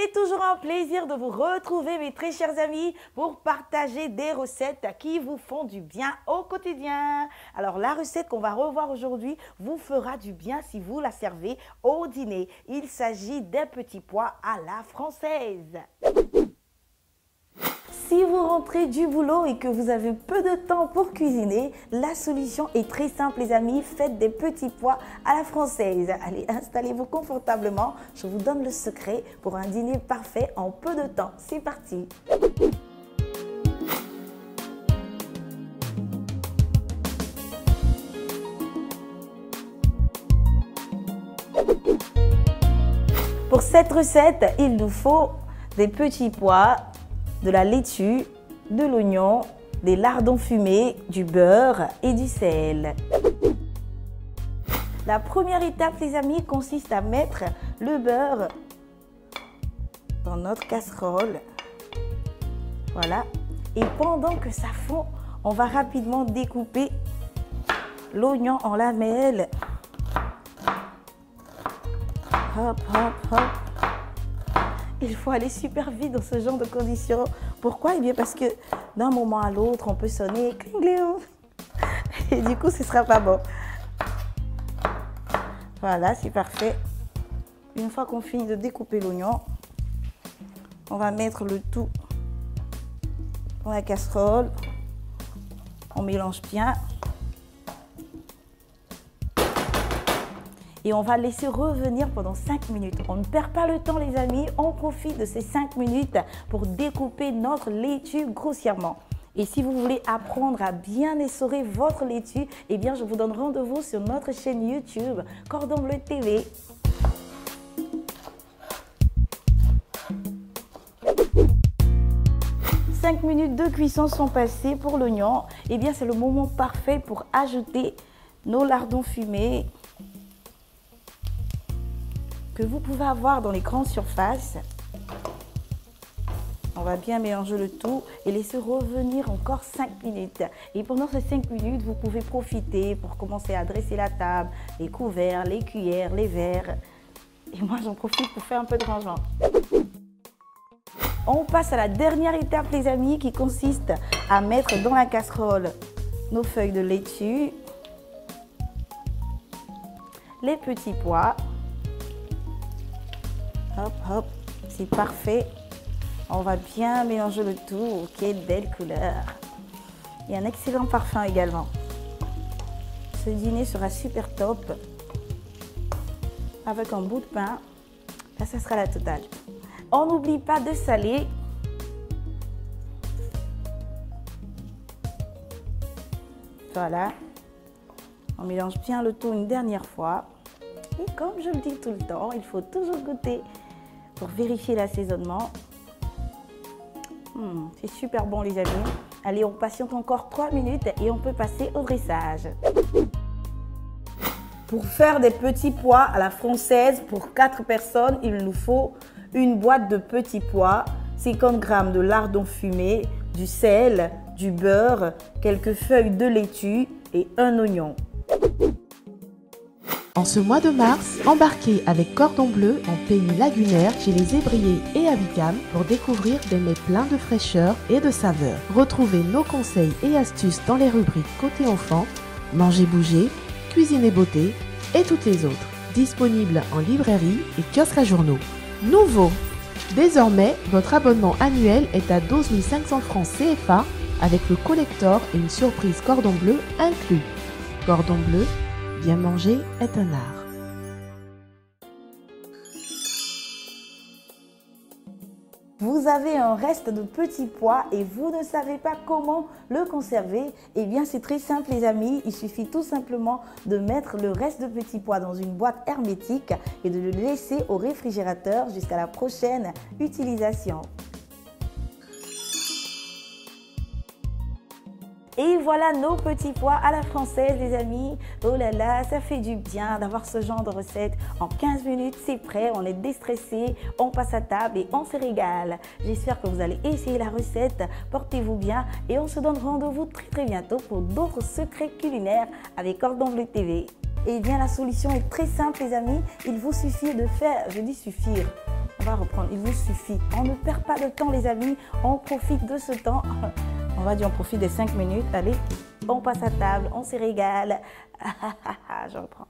C'est toujours un plaisir de vous retrouver, mes très chers amis, pour partager des recettes qui vous font du bien au quotidien. Alors, la recette qu'on va revoir aujourd'hui vous fera du bien si vous la servez au dîner. Il s'agit des petits pois à la française. Si vous rentrez du boulot et que vous avez peu de temps pour cuisiner, la solution est très simple les amis, faites des petits pois à la française. Allez, installez-vous confortablement, je vous donne le secret pour un dîner parfait en peu de temps. C'est parti! Pour cette recette, il nous faut des petits pois, de la laitue, de l'oignon, des lardons fumés, du beurre et du sel. La première étape, les amis, consiste à mettre le beurre dans notre casserole. Voilà. Et pendant que ça fond, on va rapidement découper l'oignon en lamelles. Hop, hop, hop. Il faut aller super vite dans ce genre de conditions. Pourquoi? Eh bien parce que d'un moment à l'autre, on peut sonner cling cling. Et du coup, ce ne sera pas bon. Voilà, c'est parfait. Une fois qu'on finit de découper l'oignon, on va mettre le tout dans la casserole. On mélange bien. Et on va laisser revenir pendant 5 minutes. On ne perd pas le temps les amis, on profite de ces 5 minutes pour découper notre laitue grossièrement. Et si vous voulez apprendre à bien essorer votre laitue, eh bien je vous donne rendez-vous sur notre chaîne YouTube Cordon Bleu TV. Cinq minutes de cuisson sont passées pour l'oignon. Eh bien c'est le moment parfait pour ajouter nos lardons fumés que vous pouvez avoir dans les grandes surfaces. On va bien mélanger le tout et laisser revenir encore 5 minutes. Et pendant ces 5 minutes, vous pouvez profiter pour commencer à dresser la table, les couverts, les cuillères, les verres. Et moi, j'en profite pour faire un peu de rangement. On passe à la dernière étape, les amis, qui consiste à mettre dans la casserole nos feuilles de laitue, les petits pois. Hop, hop, c'est parfait. On va bien mélanger le tout. Oh, quelle belle couleur. Et un excellent parfum également. Ce dîner sera super top. Avec un bout de pain, là, ça sera la totale. On n'oublie pas de saler. Voilà. On mélange bien le tout une dernière fois. Et comme je le dis tout le temps, il faut toujours goûter pour vérifier l'assaisonnement. C'est super bon les amis. Allez, on patiente encore 3 minutes et on peut passer au dressage. Pour faire des petits pois à la française pour 4 personnes, il nous faut une boîte de petits pois, 50 g de lardons fumés, du sel, du beurre, quelques feuilles de laitue et un oignon. En ce mois de mars, embarquez avec Cordon Bleu en pays lagunaire chez les Ébriers et à Bicam pour découvrir des mets pleins de fraîcheur et de saveur. Retrouvez nos conseils et astuces dans les rubriques Côté Enfant, Manger Bouger, Cuisine et Beauté et toutes les autres. Disponibles en librairie et kiosque à journaux. Nouveau! Désormais, votre abonnement annuel est à 12 500 francs CFA avec le collector et une surprise Cordon Bleu inclus. Cordon Bleu, bien manger est un art. Vous avez un reste de petits pois et vous ne savez pas comment le conserver? Eh bien, c'est très simple les amis. Il suffit tout simplement de mettre le reste de petits pois dans une boîte hermétique et de le laisser au réfrigérateur jusqu'à la prochaine utilisation. Et voilà nos petits pois à la française les amis. Oh là là, ça fait du bien d'avoir ce genre de recette. En 15 minutes, c'est prêt, on est déstressé, on passe à table et on se régale. J'espère que vous allez essayer la recette. Portez-vous bien et on se donne rendez-vous très bientôt pour d'autres secrets culinaires avec Cordon Bleu TV. Eh bien, la solution est très simple les amis. Il vous suffit de faire, je dis suffire, va reprendre, il vous suffit. On ne perd pas de temps les amis, on profite de ce temps. On va dire on profite des 5 minutes, allez, on passe à table, on se régale. Je reprends.